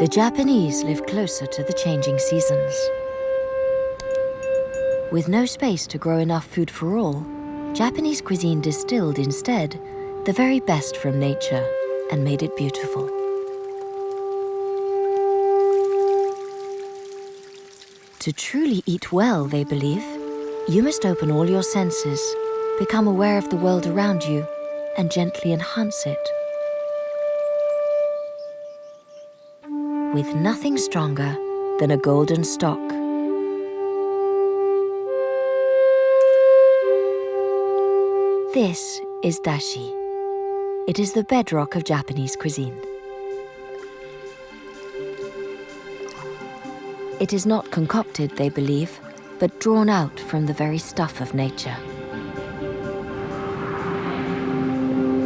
The Japanese live closer to the changing seasons. With no space to grow enough food for all, Japanese cuisine distilled instead the very best from nature and made it beautiful. To truly eat well, they believe, you must open all your senses, become aware of the world around you, and gently enhance it. With nothing stronger than a golden stock. This is Dashi. It is the bedrock of Japanese cuisine. It is not concocted, they believe, but drawn out from the very stuff of nature.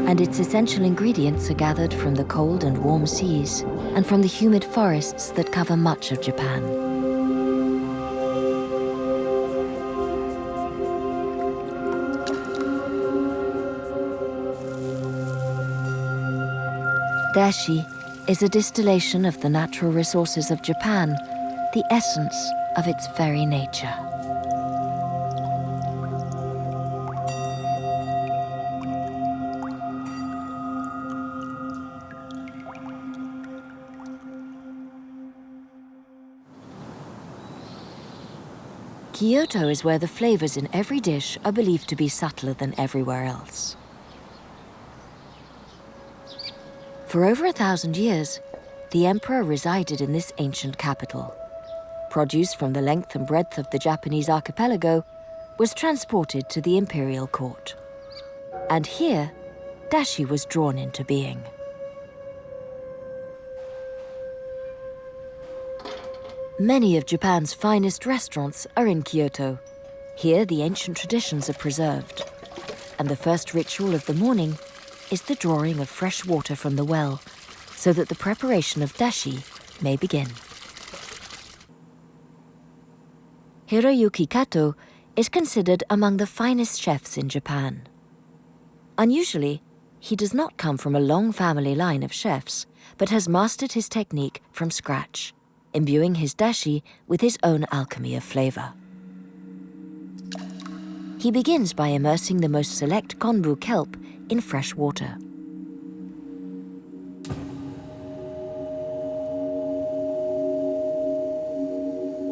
And its essential ingredients are gathered from the cold and warm seas and from the humid forests that cover much of Japan. Dashi is a distillation of the natural resources of Japan, the essence of its very nature. Kyoto is where the flavors in every dish are believed to be subtler than everywhere else. For over 1,000 years, the emperor resided in this ancient capital. Produce from the length and breadth of the Japanese archipelago was transported to the imperial court. And here, dashi was drawn into being. Many of Japan's finest restaurants are in Kyoto. Here, the ancient traditions are preserved. And the first ritual of the morning is the drawing of fresh water from the well, so that the preparation of dashi may begin. Hiroyuki Kato is considered among the finest chefs in Japan. Unusually, he does not come from a long family line of chefs, but has mastered his technique from scratch, imbuing his dashi with his own alchemy of flavor. He begins by immersing the most select konbu kelp in fresh water.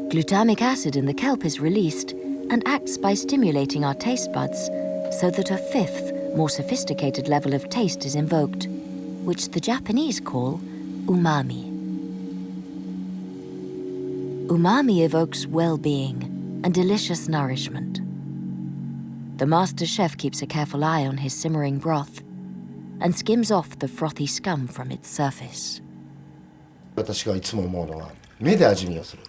Glutamic acid in the kelp is released and acts by stimulating our taste buds so that a fifth, more sophisticated level of taste is invoked, which the Japanese call umami. Umami evokes well-being and delicious nourishment. The master chef keeps a careful eye on his simmering broth and skims off the frothy scum from its surface. 私がいつも思うのは、目で味見をする。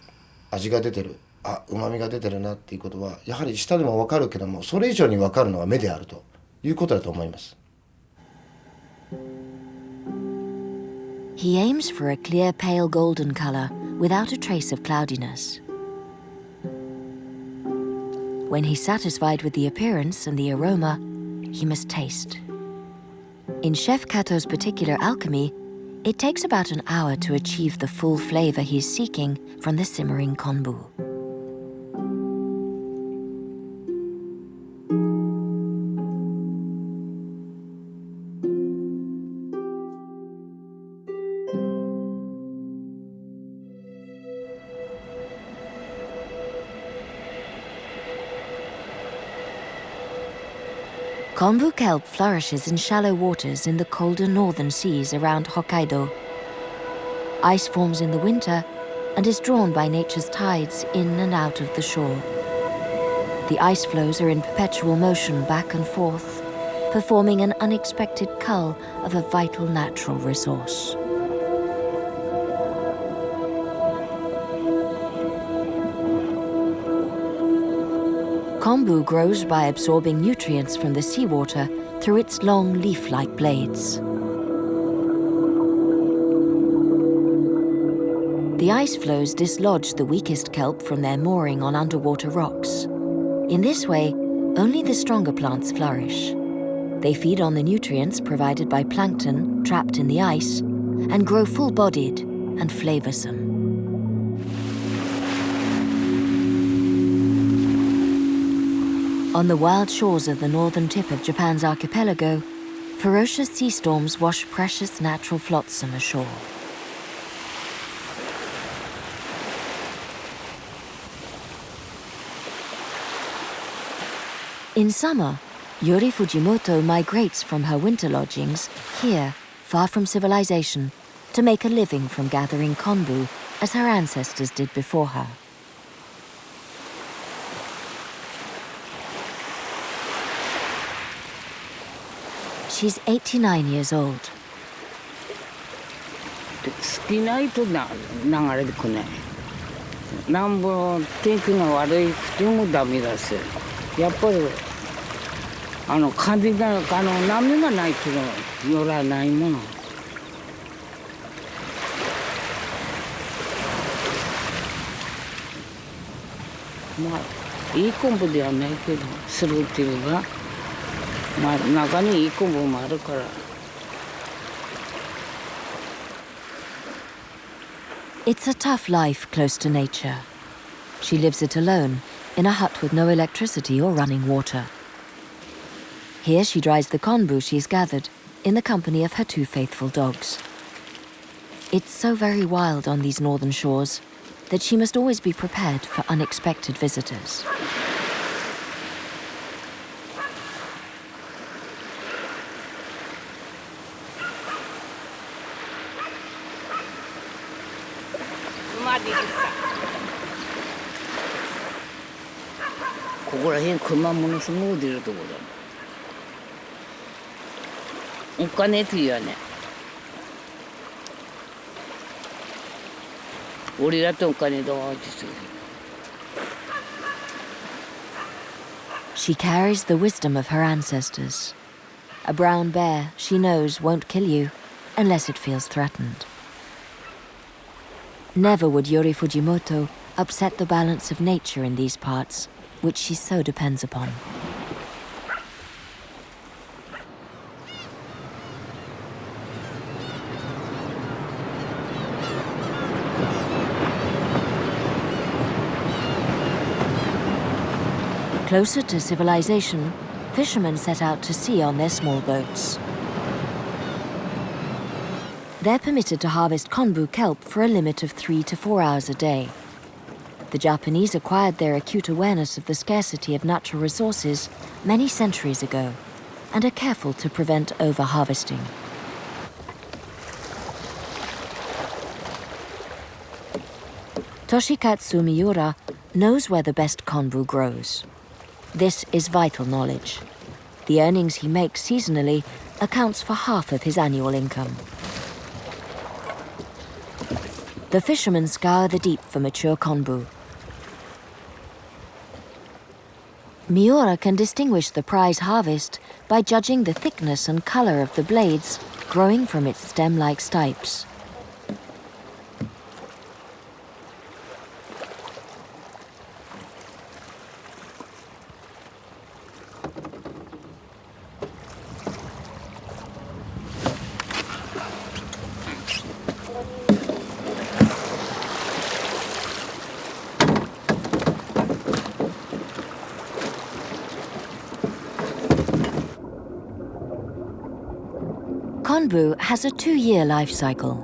味が出てる。あ、旨味が出てるなっていうことは、やはり舌でもわかるけども、それ以上にわかるのは目であるということだと思います。He aims for a clear pale golden color without a trace of cloudiness. When he's satisfied with the appearance and the aroma, he must taste. In Chef Kato's particular alchemy, it takes about an hour to achieve the full flavor he's seeking from the simmering konbu. Konbu kelp flourishes in shallow waters in the colder northern seas around Hokkaido. Ice forms in the winter and is drawn by nature's tides in and out of the shore. The ice floes are in perpetual motion back and forth, performing an unexpected cull of a vital natural resource. Konbu grows by absorbing nutrients from the seawater through its long leaf-like blades. The ice floes dislodge the weakest kelp from their mooring on underwater rocks. In this way, only the stronger plants flourish. They feed on the nutrients provided by plankton trapped in the ice and grow full-bodied, and flavorsome. On the wild shores of the northern tip of Japan's archipelago, ferocious sea storms wash precious natural flotsam ashore. In summer, Yori Fujimoto migrates from her winter lodgings here, far from civilization, to make a living from gathering konbu as her ancestors did before her. She's 89 years old. 好きないと流れてこない。なんぼ天気が悪いくてもダメだし、やっぱり風が波がないと寄らないもの。まあいい昆布ではないけど、するっていうか、まあ中にいい昆布もあるから。It's a tough life close to nature. She lives it alone, in a hut with no electricity or running water. Here she dries the konbu she's gathered, in the company of her 2 faithful dogs. It's so very wild on these northern shores that she must always be prepared for unexpected visitors.ここら辺熊ものすごく出るとこだ。お金って言うよね。俺だってお金だってする。She carries the wisdom of her ancestors. A brown bear she knows won't kill you unless it feels threatened. Never would Yori Fujimoto upset the balance of nature in these parts, which she so depends upon. Closer to civilization, fishermen set out to sea on their small boats. They're permitted to harvest konbu kelp for a limit of 3 to 4 hours a day. The Japanese acquired their acute awareness of the scarcity of natural resources many centuries ago and are careful to prevent over-harvesting. Toshikatsu Miura knows where the best konbu grows. This is vital knowledge. The earnings he makes seasonally accounts for half of his annual income. The fishermen scour the deep for mature konbu. Miura can distinguish the prize harvest by judging the thickness and color of the blades growing from its stem-like stipes. Konbu has a 2-year life cycle.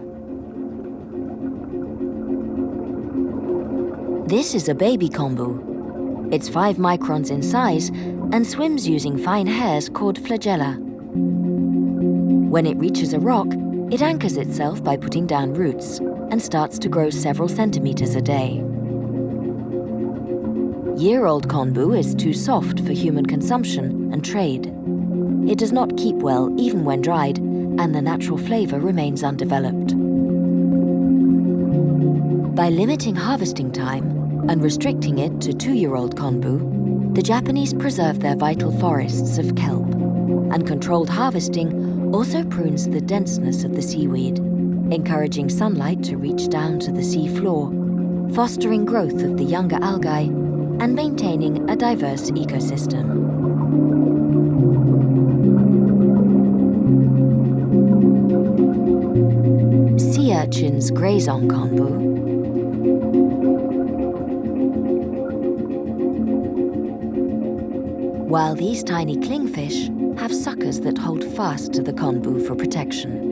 This is a baby konbu. It's 5 microns in size and swims using fine hairs called flagella. When it reaches a rock, it anchors itself by putting down roots and starts to grow several centimeters a day. Year-old konbu is too soft for human consumption and trade. It does not keep well even when dried, and the natural flavor remains undeveloped. By limiting harvesting time and restricting it to 2-year-old konbu, the Japanese preserve their vital forests of kelp, and controlled harvesting also prunes the denseness of the seaweed, encouraging sunlight to reach down to the sea floor, fostering growth of the younger algae, and maintaining a diverse ecosystem. urchins graze on konbu, while these tiny clingfish have suckers that hold fast to the konbu for protection.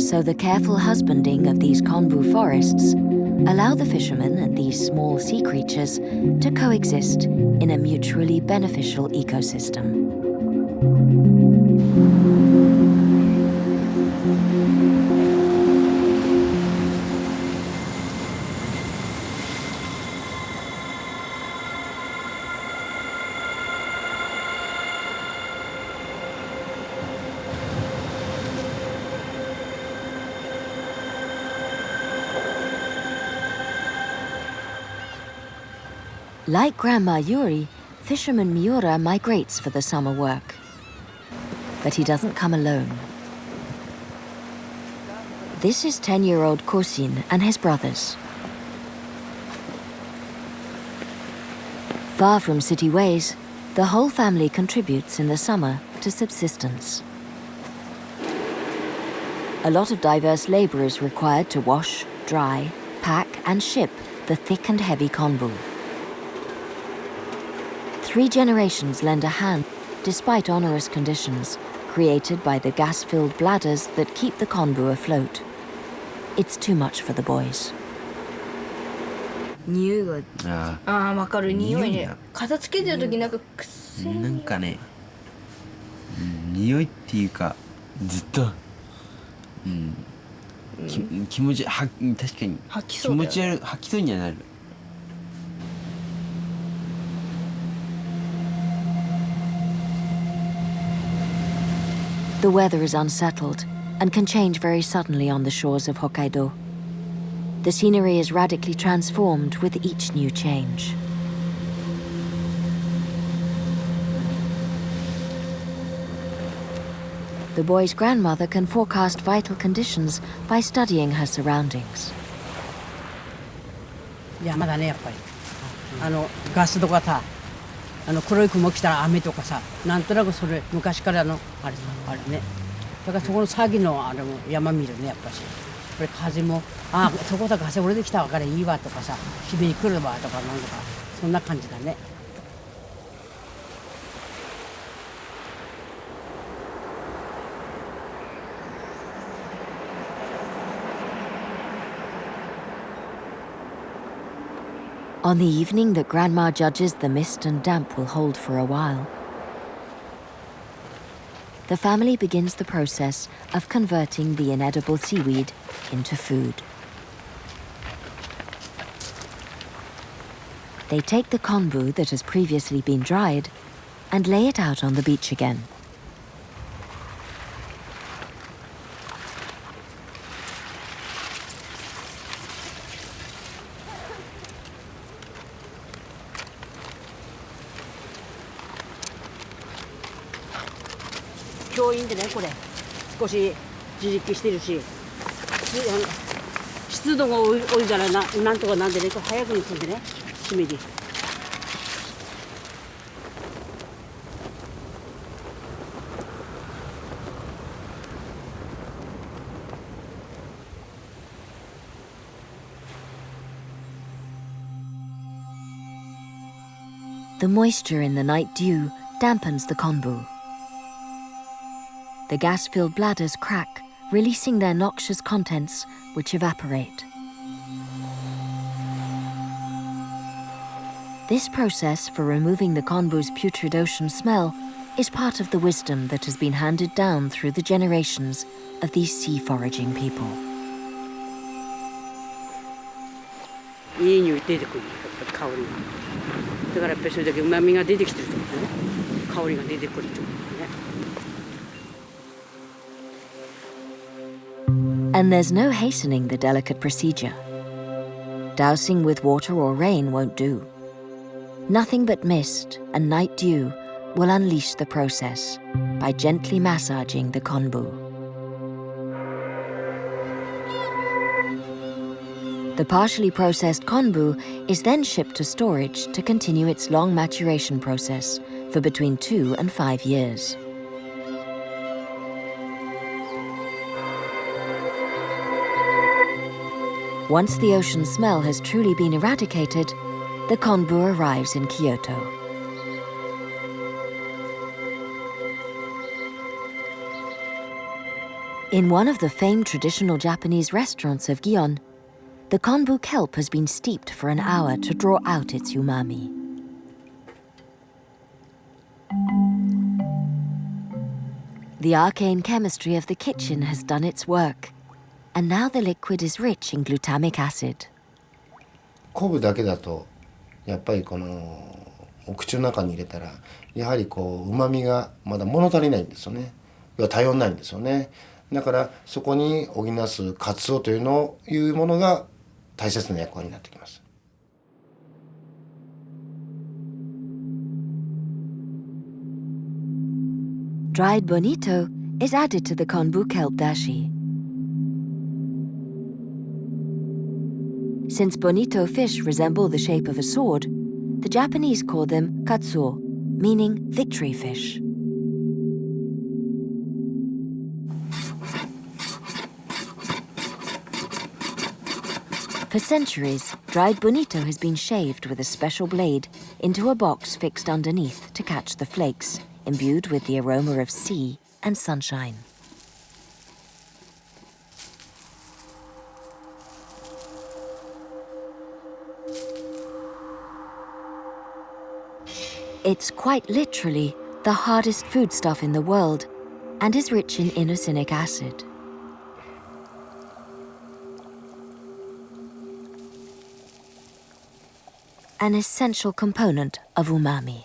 So the careful husbanding of these konbu forests allow the fishermen and these small sea creatures to coexist in a mutually beneficial ecosystem. Like Grandma Yuri, fisherman Miura migrates for the summer work. But he doesn't come alone. This is 10-year-old Cuisine and his brothers. Far from city ways, the whole family contributes in the summer to subsistence. A lot of diverse labor is required to wash, dry, pack, and ship the thick and heavy konbu. 3 generations lend a hand despite onerous conditions created by the gas-filled bladders that keep the konbu afloat. It's too much for the boys. 匂いがあああ分かる匂いね匂いが片付けてる時なんか癖あ、なんかね、匂いっていうかずっと、気持ち確かに吐きそうだよね気持ち悪い吐きそうにはなる。The weather is unsettled and can change very suddenly on the shores of Hokkaido. The scenery is radically transformed with each new change. The boy's grandmother can forecast vital conditions by studying her surroundings. 山だねやっぱりガスとかさ黒い雲来たら雨とかさなんとなくそれ昔からのあれねだからそこの詐欺のあれも山見るねやっぱしこれ風もそこさ風俺で来たからいいわとかさ日に来るわとかなんとかそんな感じだね。On the evening that Grandma judges the mist and damp will hold for a while, the family begins the process of converting the inedible seaweed into food. They take the konbu that has previously been dried and lay it out on the beach again.教員でねこれ少し自力してるし湿度が多いからなんとかなんでね早くに飛んでね締めに。The moisture in the night dew dampens the konbu. The gas-filled bladders crack, releasing their noxious contents, which evaporate. This process for removing the konbu's putrid ocean smell is part of the wisdom that has been handed down through the generations of these sea-foraging people. いい匂い出てくるやっぱり香りがだからやっぱりそれだけ旨味が出てきてるってことね香りが出てくるってことね。And there's no hastening the delicate procedure. Dousing with water or rain won't do. Nothing but mist and night dew will unleash the process by gently massaging the konbu. The partially processed konbu is then shipped to storage to continue its long maturation process for between 2 and 5 years. Once the ocean smell has truly been eradicated, the konbu arrives in Kyoto. In one of the famed traditional Japanese restaurants of Gion, the konbu kelp has been steeped for an hour to draw out its umami. The arcane chemistry of the kitchen has done its work, and now the liquid is rich in glutamic acid. 昆布だけだとやっぱりこのお口の中に入れたらやはりこう旨味がまだ物足りないんですよね。要は頼んないんですよね。だからそこに補いすカツオというものが大切な役割になってきます。Dried bonito is added to the konbu kelp dashi. Since bonito fish resemble the shape of a sword, the Japanese call them katsuo, meaning victory fish. For centuries, dried bonito has been shaved with a special blade into a box fixed underneath to catch the flakes, imbued with the aroma of sea and sunshine. It's quite literally the hardest foodstuff in the world and is rich in inosinic acid. An essential component of umami.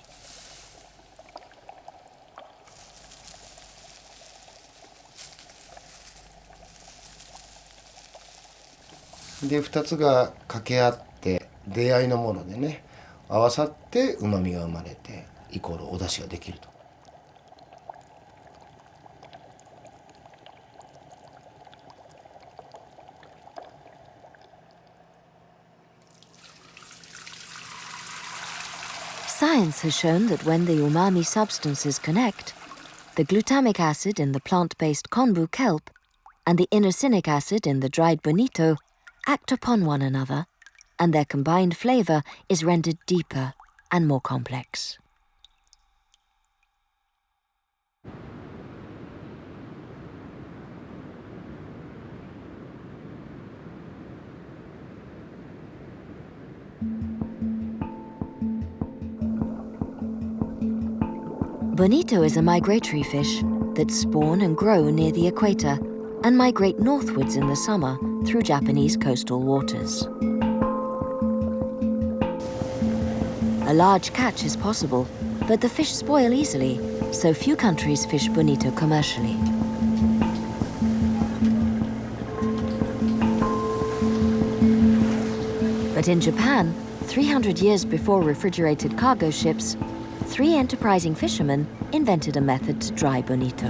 で2つが掛け合って出会いのものでね合わさって旨味が生まれてイコールお出汁ができると。Science has shown that when the umami substances connect, the glutamic acid in the plant-based konbu kelp and the inosinic acid in the dried bonito act upon one another, and their combined flavor is rendered deeper and more complex. Bonito is a migratory fish that spawn and grow near the equator and migrate northwards in the summer through Japanese coastal waters. A large catch is possible, but the fish spoil easily, so few countries fish bonito commercially. But in Japan, 300 years before refrigerated cargo ships, 3 enterprising fishermen invented a method to dry bonito.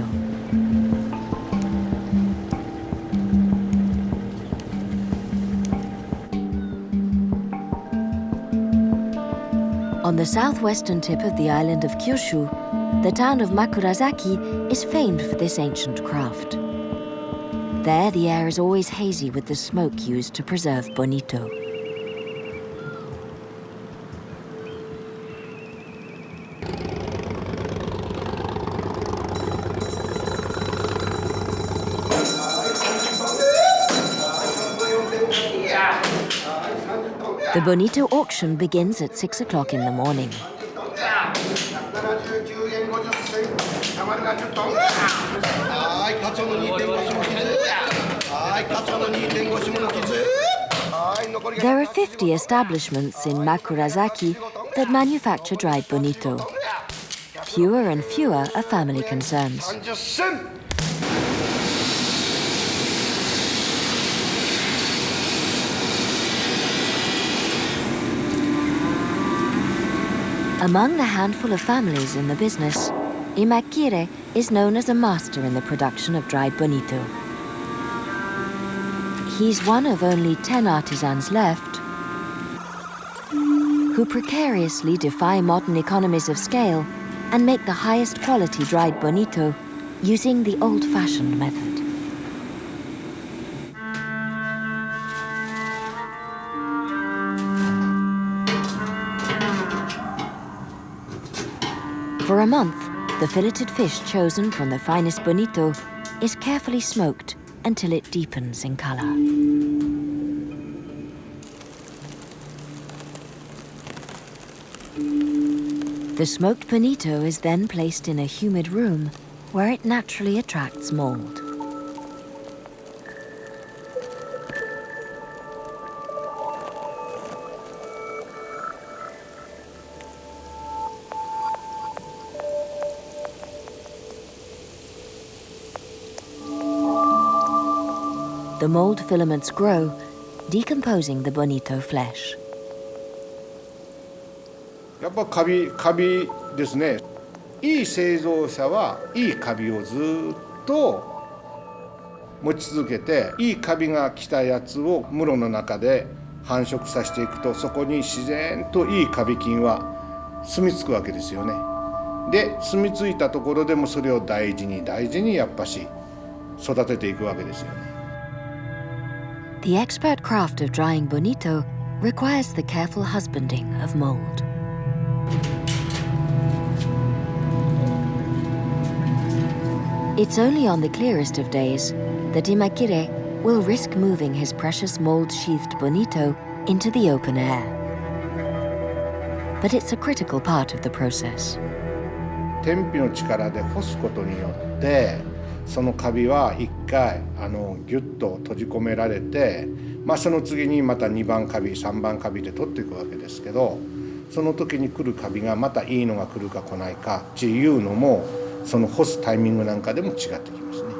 On the southwestern tip of the island of Kyushu, the town of Makurazaki is famed for this ancient craft. There, the air is always hazy with the smoke used to preserve bonito. The bonito auction begins at 6 o'clock in the morning. There are 50 establishments in Makurazaki that manufacture dried bonito. Fewer and fewer are family concerns. Among the handful of families in the business, Imakire is known as a master in the production of dried bonito. He's one of only 10 artisans left who precariously defy modern economies of scale and make the highest quality dried bonito using the old-fashioned method. For a month, the filleted fish chosen from the finest bonito is carefully smoked until it deepens in color. The smoked bonito is then placed in a humid room where it naturally attracts mold. The mold filaments grow, decomposing the bonito flesh. やっぱカビですね。いい製造者はいいカビをずっと持ち続けて、いいカビが来たやつを室の中で繁殖させていくと、そこに自然といいカビ菌は住み着くわけですよね。で、住み着いたところでもそれを大事にやっぱし育てていくわけですよね。The expert craft of drying bonito requires the careful husbanding of mold. It's only on the clearest of days that Imakire will risk moving his precious mold-sheathed bonito into the open air. But it's a critical part of the process. 天日の力で干すことによって、そのカビは一回ギュッと閉じ込められて、その次にまた2番カビ3番カビで取っていくわけですけど、その時に来るカビがまたいいのが来るか来ないかっていうのも、その干すタイミングなんかでも違ってきますね。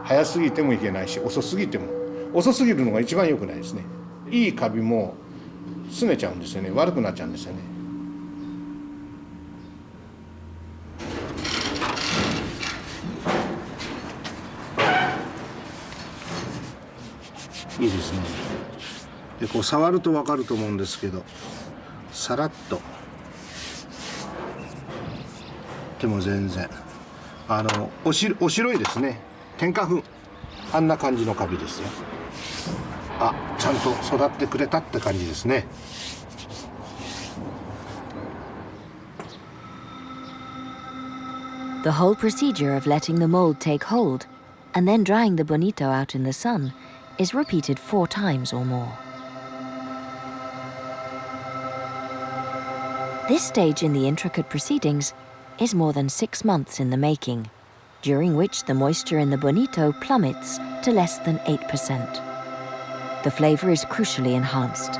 早すぎてもいけないし、遅すぎても、遅すぎるのが一番良くないですね。いいカビも拗ねちゃうんですよね。悪くなっちゃうんですよね。いいですね。でこう触ると分かると思うんですけど、さらっとでも全然お白いですね。天花粉あんな感じのカビですよ。あ、ちゃんと育ってくれたって感じですね。The whole procedure of letting the mold take hold and then drying the bonito out in the sun is repeated 4 times or more. This stage in the intricate proceedings is more than 6 months in the making, during which the moisture in the bonito plummets to less than 8%. The flavor is crucially enhanced.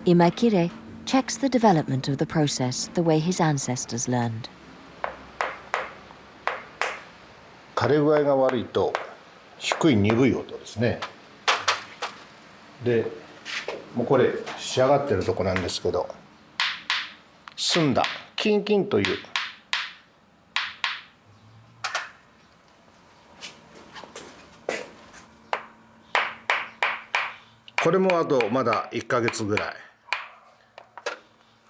Imakire checks the development of the process the way his ancestors learned. 枯れ具合が悪いと低い鈍い音ですね。でもうこれ仕上がってるとこなんですけど、澄んだキンキンというこれもあとまだ1ヶ月ぐらい、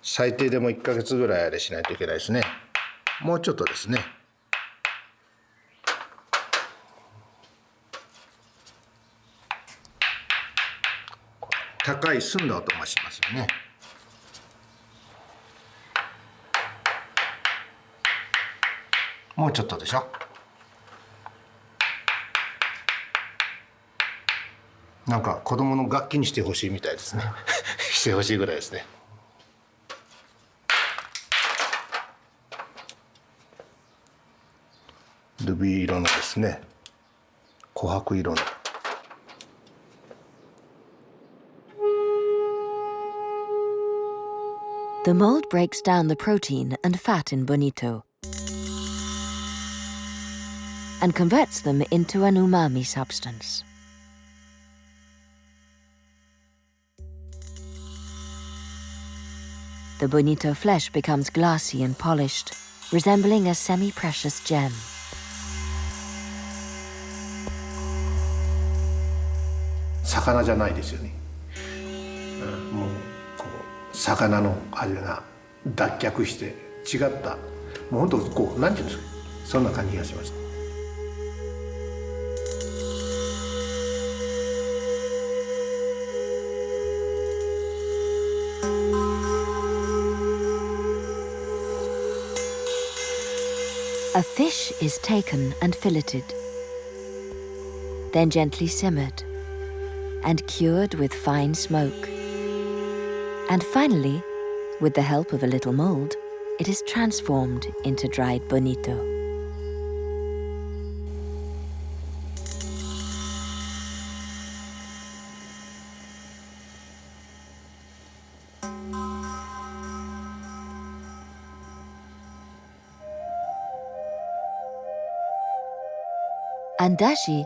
最低でも1ヶ月ぐらいあれしないといけないですね。もうちょっとですね。高い澄んだ音がしますよね。もうちょっとでしょ。なんか子供の楽器にしてほしいみたいですね。してほしいぐらいですね。ルビー色のですね、琥珀色の。The mold breaks down the protein and fat in bonito and converts them into an umami substance. The bonito flesh becomes glassy and polished, resembling a semi-precious gem. 魚じゃないですよね。もうこう魚の味が脱却して違った、もう本当こうなんていうんですか、そんな感じがします。A fish is taken and filleted, then gently simmered and cured with fine smoke. And finally, with the help of a little mold, it is transformed into dried bonito. And dashi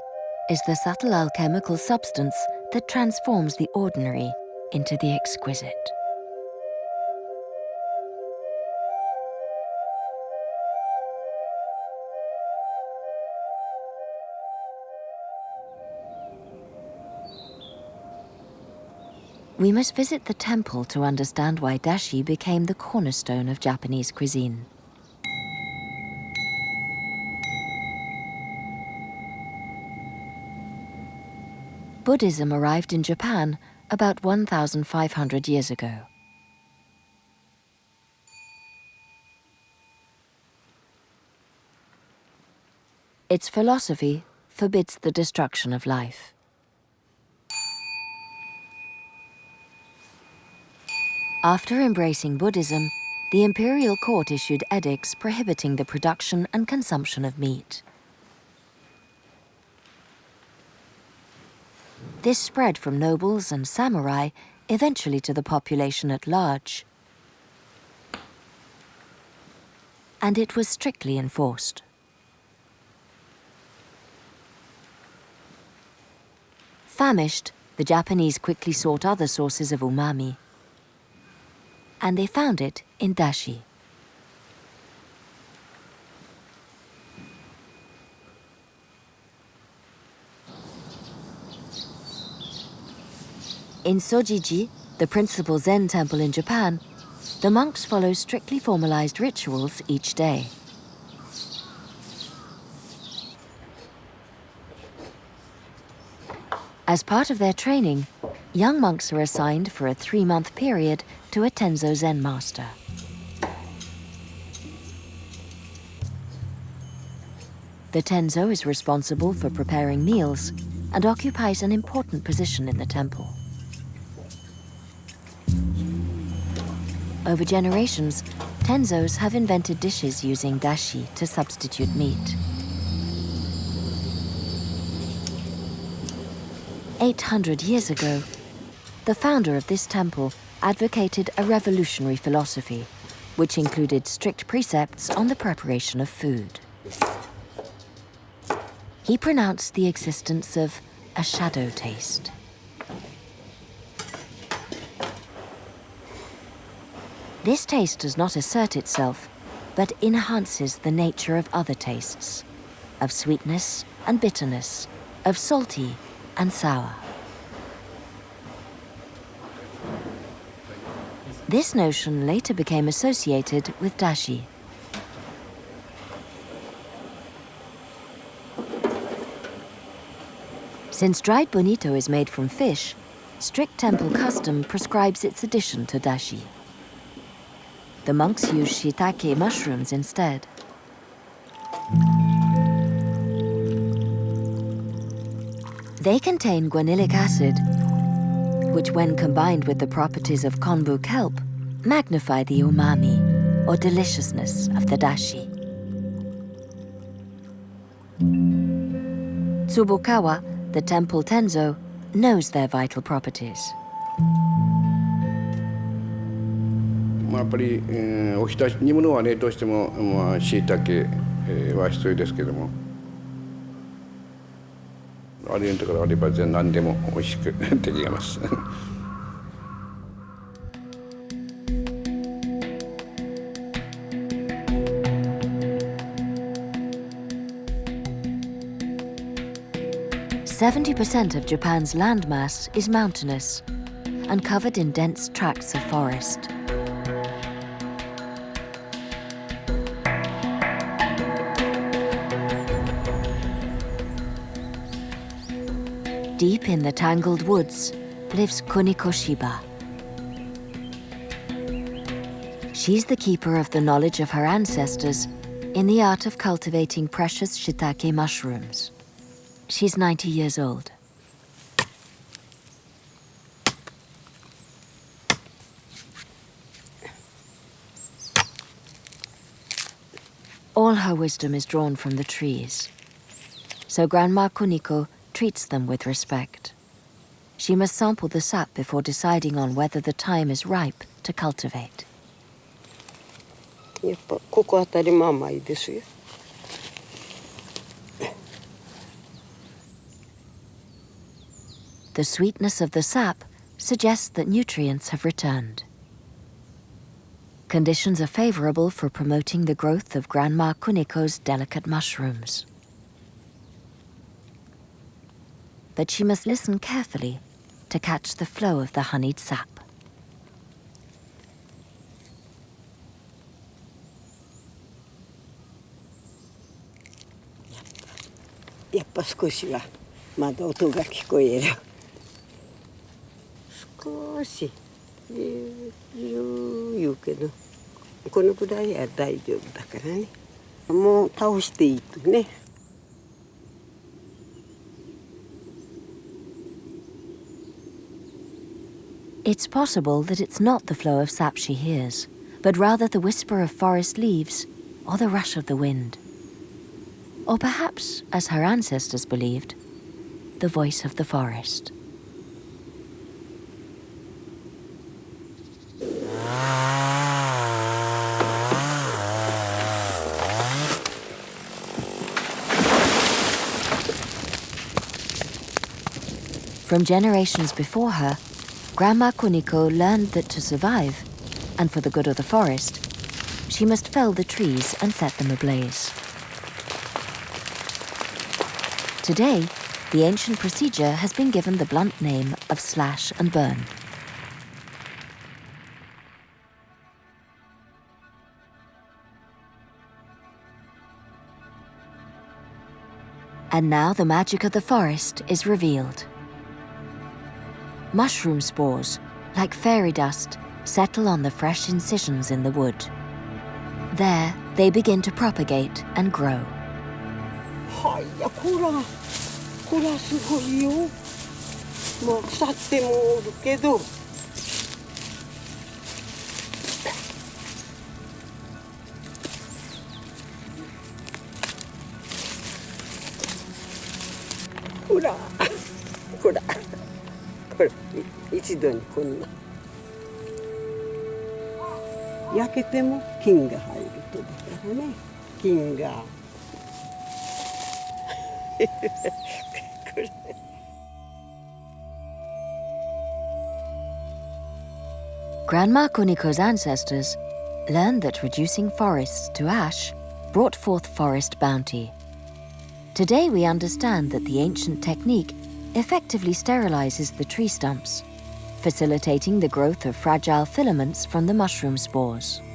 is the subtle alchemical substance that transforms the ordinary into the exquisite. We must visit the temple to understand why dashi became the cornerstone of Japanese cuisine. Buddhism arrived in Japan about 1,500 years ago. Its philosophy forbids the destruction of life. After embracing Buddhism, the imperial court issued edicts prohibiting the production and consumption of meat. This spread from nobles and samurai eventually to the population at large. And it was strictly enforced. Famished, the Japanese quickly sought other sources of umami, and they found it in dashi. In Sojiji, the principal Zen temple in Japan, the monks follow strictly formalized rituals each day. As part of their training, young monks are assigned for a 3-month period to a Tenzo Zen master. The Tenzo is responsible for preparing meals and occupies an important position in the temple. Over generations, Tenzos have invented dishes using dashi to substitute meat. 800 years ago, the founder of this temple advocated a revolutionary philosophy, which included strict precepts on the preparation of food. He pronounced the existence of a shadow taste. This taste does not assert itself, but enhances the nature of other tastes, of sweetness and bitterness, of salty and sour. This notion later became associated with dashi. Since dried bonito is made from fish, strict temple custom prescribes its addition to dashi. The monks use shiitake mushrooms instead. They contain guanylic acid, which when combined with the properties of konbu kelp, magnify the umami, or deliciousness of the dashi. Tsubokawa, the temple Tenzo, knows their vital properties. やっぱり、おひたし煮物はねどうしてもしいたけは必要ですけども、ありのところあれば何でも美味しくできます。70% of Japan's landmass is mountainous and covered in dense tracts of forest. Deep in the tangled woods lives Kuniko Shiba. She's the keeper of the knowledge of her ancestors in the art of cultivating precious shiitake mushrooms. She's 90 years old. All her wisdom is drawn from the trees. So Grandma Kuniko treats them with respect. She must sample the sap before deciding on whether the time is ripe to cultivate. やっぱここあたりも甘いですよ。The sweetness of the sap suggests that nutrients have returned. Conditions are favorable for promoting the growth of Grandma Kuniko's delicate mushrooms. But she must listen carefully to catch the flow of the honeyed sap. やっぱ少しはまだ音が聞こえる。少し言うけど、このぐらいは大丈夫だからね。もう倒していくね。It's possible that it's not the flow of sap she hears, but rather the whisper of forest leaves or the rush of the wind. Or perhaps, as her ancestors believed, the voice of the forest. From generations before her, Grandma Kuniko learned that to survive, and for the good of the forest, she must fell the trees and set them ablaze. Today, the ancient procedure has been given the blunt name of slash and burn. And now the magic of the forest is revealed. Mushroom spores, like fairy dust, settle on the fresh incisions in the wood. There, they begin to propagate and grow. はいや、こらすごいよ。もう腐ってもおるけど。ほら、これ一度にこんな。焼けても菌が入るとだからね。菌が。Grandma Kuniko's ancestors learned that reducing forests to ash brought forth forest bounty. Today we understand that the ancient technique effectively sterilizes the tree stumps, facilitating the growth of fragile filaments from the mushroom spores.「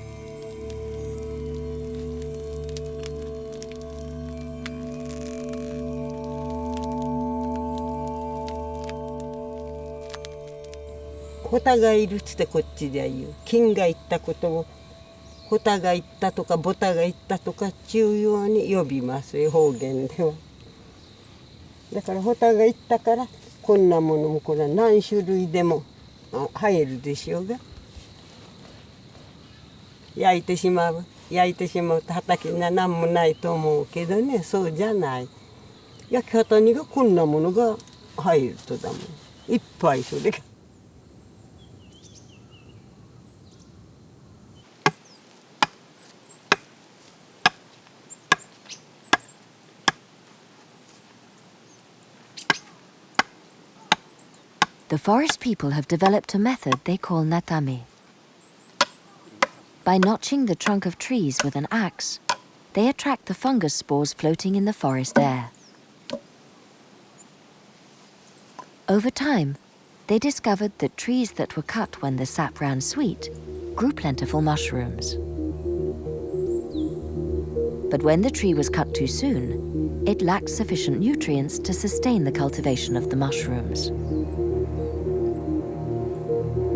ホタがいる」っつってこっちでは言う。菌がいったことをホタがいったとかボタがいったとかっていうように呼びますよ、方言では。だからホタがいったからこんなものもこれは何種類でも生えるでしょうが、焼いてしまうと畑には何もないと思うけどね、そうじゃない。焼き方にがこんなものが生えるとだもん、いっぱいそれが。The forest people have developed a method they call natame. By notching the trunk of trees with an axe, they attract the fungus spores floating in the forest air. Over time, they discovered that trees that were cut when the sap ran sweet grew plentiful mushrooms. But when the tree was cut too soon, it lacked sufficient nutrients to sustain the cultivation of the mushrooms.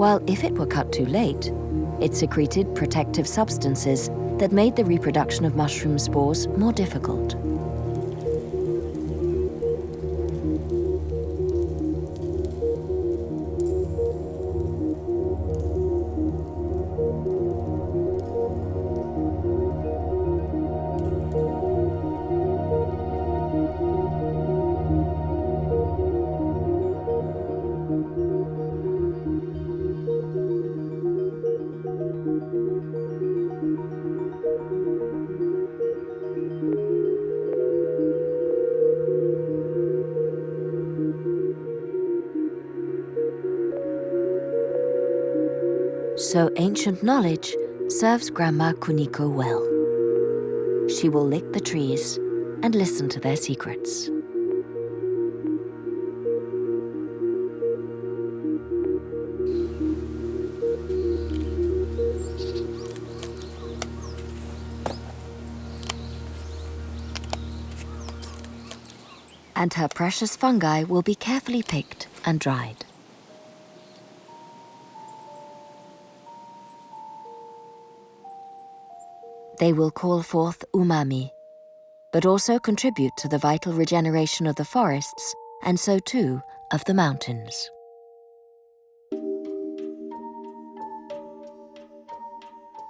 While if it were cut too late, it secreted protective substances that made the reproduction of mushroom spores more difficult. So ancient knowledge serves Grandma Kuniko well. She will lick the trees and listen to their secrets. And her precious fungi will be carefully picked and dried. They will call forth umami, but also contribute to the vital regeneration of the forests, and so too of the mountains.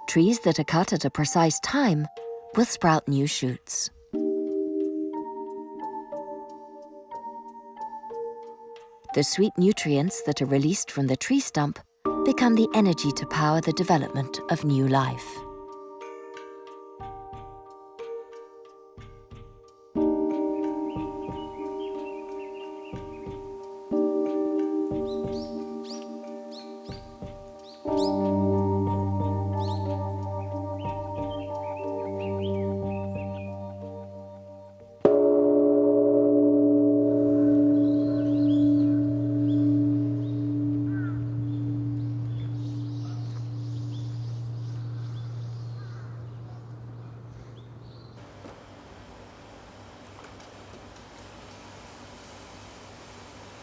Trees that are cut at a precise time will sprout new shoots. The sweet nutrients that are released from the tree stump become the energy to power the development of new life.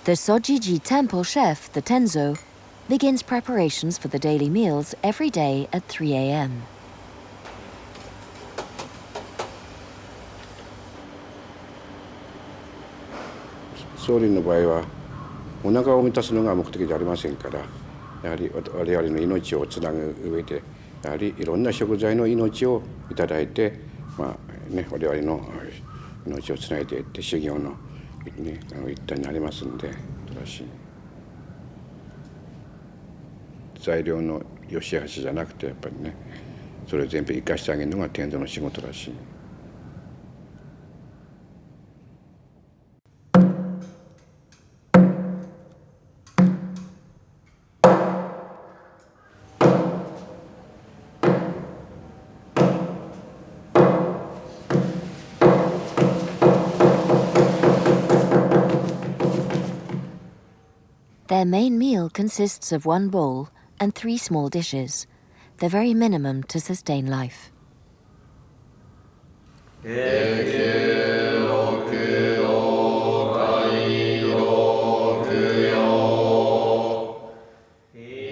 The Sojiji temple chef, the Tenzo, begins preparations for the daily meals every day at 3 a.m.総理の場合はお腹を満たすのが目的じゃありませんから、やはり我々の命をつなぐ上でやはりいろんな食材の命をいただいて、我々の命をつないでいって修行の、一端になりますんで、材料の良し悪しじゃなくてやっぱりね、それを全部生かしてあげるのが天童の仕事らしい。Their main meal consists of 1 bowl and 3 small dishes, the very minimum to sustain life.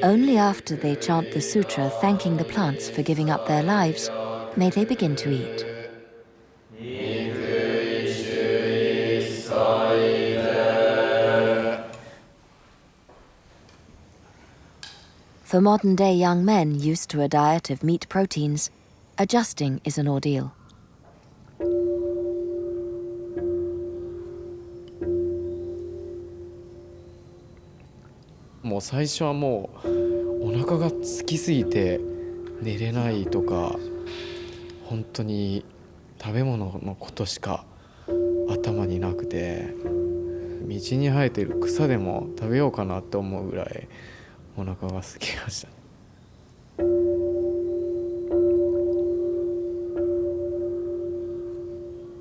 Only after they chant the sutra thanking the plants for giving up their lives may they begin to eat. For modern-day young men used to a diet of meat proteins, adjusting is an ordeal. もう最初はもうお腹が空きすぎて寝れないとか、本当に食べ物のことしか頭になくて、道に生えてる草でも食べようかなと思うぐらいお腹が空きました。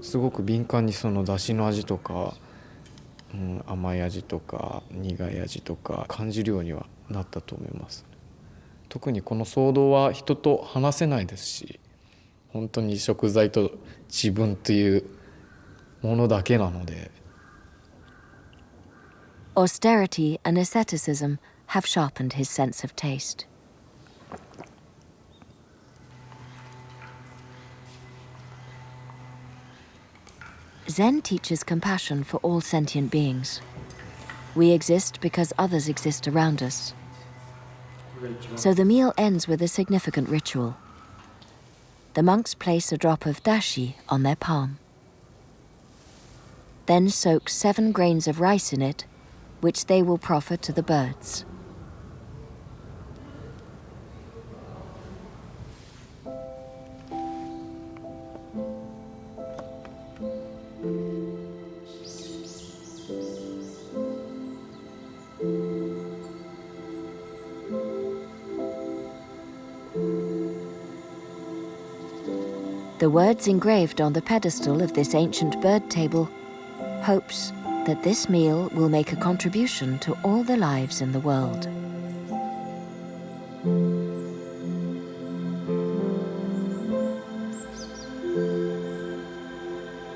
すごく敏感にその出汁の味とか、甘い味とか苦い味とか感じるようにはなったと思います。特にこの騒動は人と話せないですし、本当に食材と自分というものだけなので。Austerity and asceticism have sharpened his sense of taste. Zen teaches compassion for all sentient beings. We exist because others exist around us. So the meal ends with a significant ritual. The monks place a drop of dashi on their palm, then soak 7 grains of rice in it, which they will proffer to the birds. The words engraved on the pedestal of this ancient bird table hopes that this meal will make a contribution to all the lives in the world.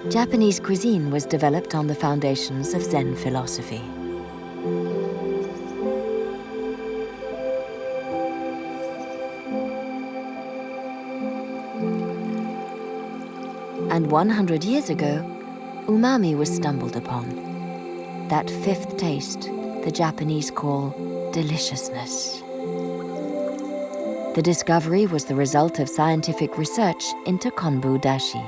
Japanese cuisine was developed on the foundations of Zen philosophy. And 100 years ago, umami was stumbled upon. That 5th taste the Japanese call deliciousness. The discovery was the result of scientific research into konbu dashi.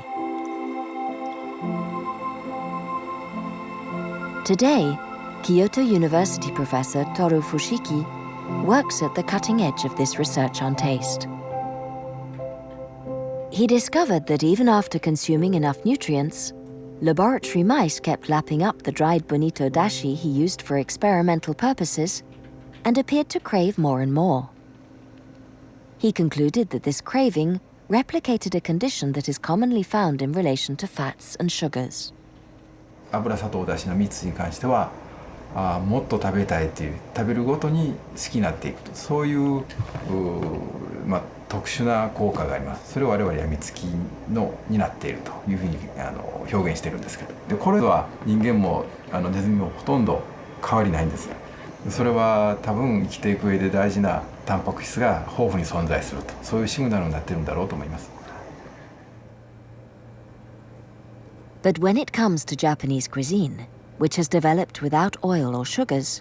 Today, Kyoto University professor Toru Fushiki works at the cutting edge of this research on taste. He discovered that even after consuming enough nutrients, laboratory mice kept lapping up the dried bonito dashi he used for experimental purposes and appeared to crave more and more. He concluded that this craving replicated a condition that is commonly found in relation to fats and sugars. 油砂糖だしの蜜に関してはもっと食べたいという食べるごとに好きになっていくとそういう特殊な効果があります。それを我々やみつきになっているというふうに表現しているんですけど、でこれは人間もネズミもほとんど変わりないんです。それは多分生きていく上で大事なタンパク質が豊富に存在するとそういうシグナルになっているんだろうと思います。But when it comes to Japanese cuisine, which has developed without oil or sugars,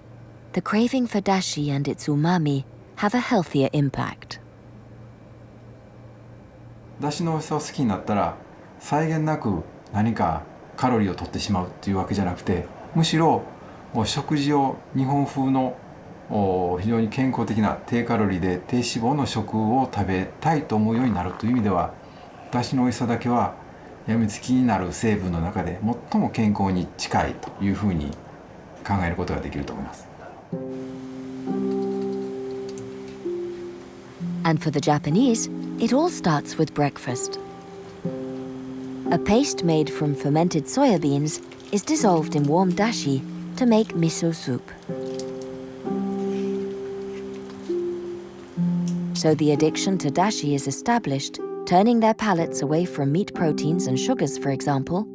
the craving for dashi and its umami have a healthier impact. だしの美味しさを好きになったら際限なく何かカロリーを取ってしまうっていうわけじゃなくて、むしろ食事を日本風の非常に健康的な低カロリーで低脂肪の食を食べたいと思うようになるという意味では、だしの美味しさだけはやみつきになる成分の中で最も健康に近いというふうに考えることができると思います。And for the Japanese, it all starts with breakfast. A paste made from fermented soya beans is dissolved in warm dashi to make miso soup. So the addiction to dashi is established, turning their palates away from meat proteins and sugars, for example,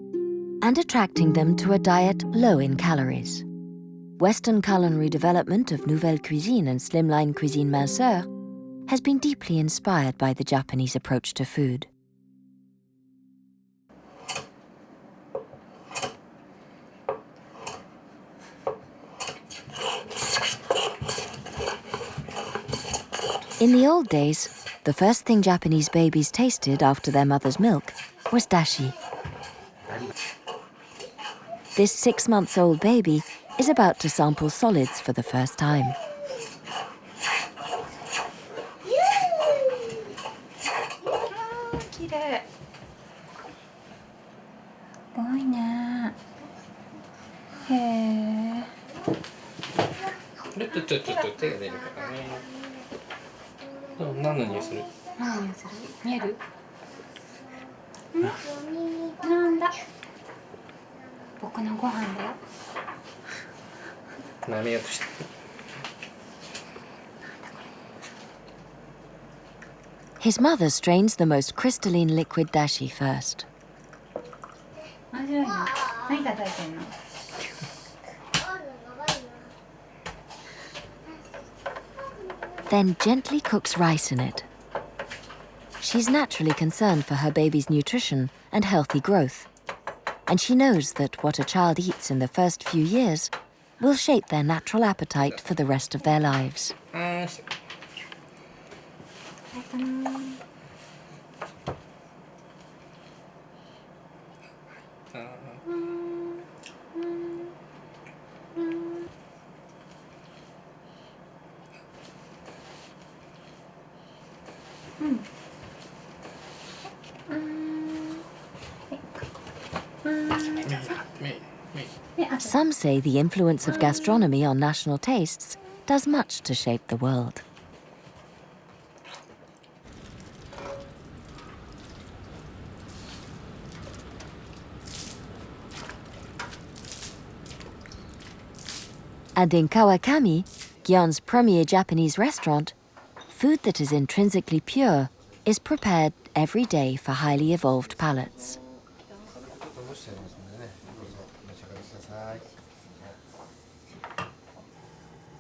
and attracting them to a diet low in calories. Western culinary development of nouvelle cuisine and slimline cuisine minceur has been deeply inspired by the Japanese approach to food. In the old days, the first thing Japanese babies tasted after their mother's milk was dashi. This 6-month-old baby is about to sample solids for the first time. His mother strains the most crystalline liquid dashi first. Then gently cooks rice in it. She's naturally concerned for her baby's nutrition and healthy growth. and she knows that what a child eats in the first few years will shape their natural appetite for the rest of their lives. Some say the influence of gastronomy on national tastes does much to shape the world. And in Kawakami, Gyeon's premier Japanese restaurant, food that is intrinsically pure is prepared every day for highly evolved palates.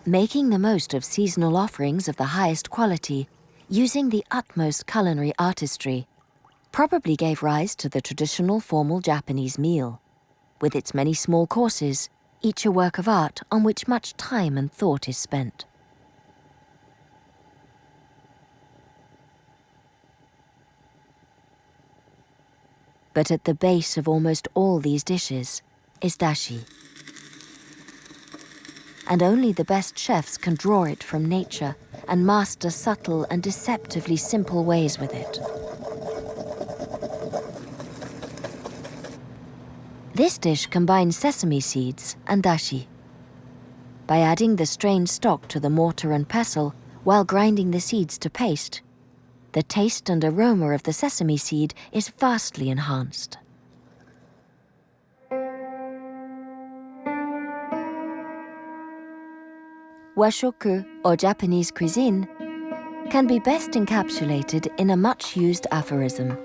Making the most of seasonal offerings of the highest quality, using the utmost culinary artistry, probably gave rise to the traditional formal Japanese meal, with its many small courses, each a work of art on which much time and thought is spent. But at the base of almost all these dishes is dashi. And only the best chefs can draw it from nature and master subtle and deceptively simple ways with it. This dish combines sesame seeds and dashi. By adding the strained stock to the mortar and pestle while grinding the seeds to paste, the taste and aroma of the sesame seed is vastly enhanced. Washoku, or Japanese cuisine, can be best encapsulated in a much-used aphorism.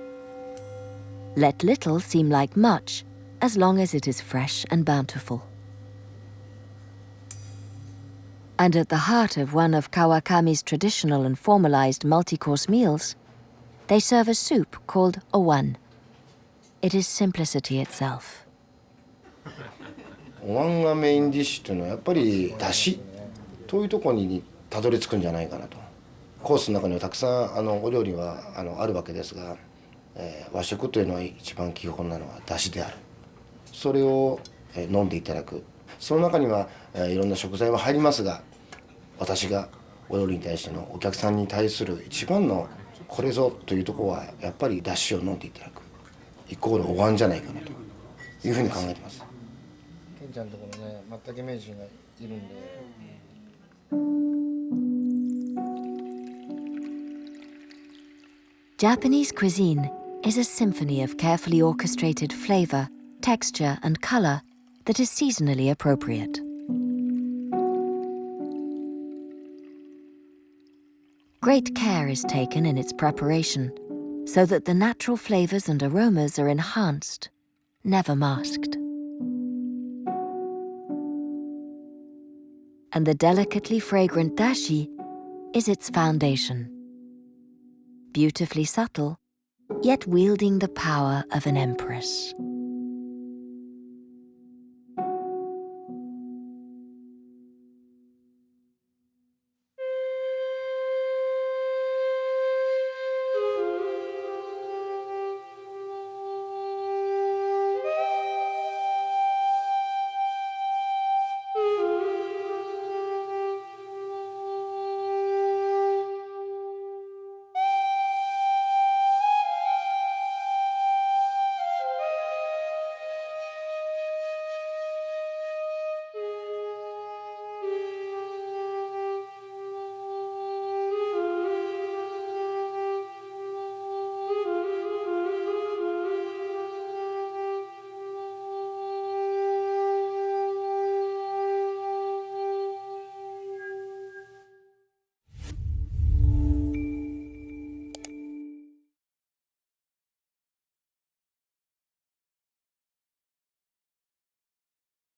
Let little seem like much, as long as it is fresh and bountiful. And at the heart of one of Kawakami's traditional and formalized multi-course meals, they serve a soup called owan. It is simplicity itself. お椀がメインディッシュというのはやっぱりだしというところにたどり着くんじゃないかなと。コースの中にはたくさんお料理はあるわけですが、和食というのは一番基本なのはだしである。それを飲んでいただく。その中にはいろんな食材は入りますが、私がお料理に対してのお客さんに対する一番のこれぞというところはやっぱりだしを飲んでいただくイコールお椀じゃないかなというふうに考えてます。ケンちゃんのところね、まったけ名人がいるんで。Japanese cuisine is a symphony of carefully orchestrated flavor, texture, and color that is seasonally appropriate. Great care is taken in its preparation so that the natural flavors and aromas are enhanced, never masked. And the delicately fragrant dashi is its foundation. Beautifully subtle, yet wielding the power of an empress.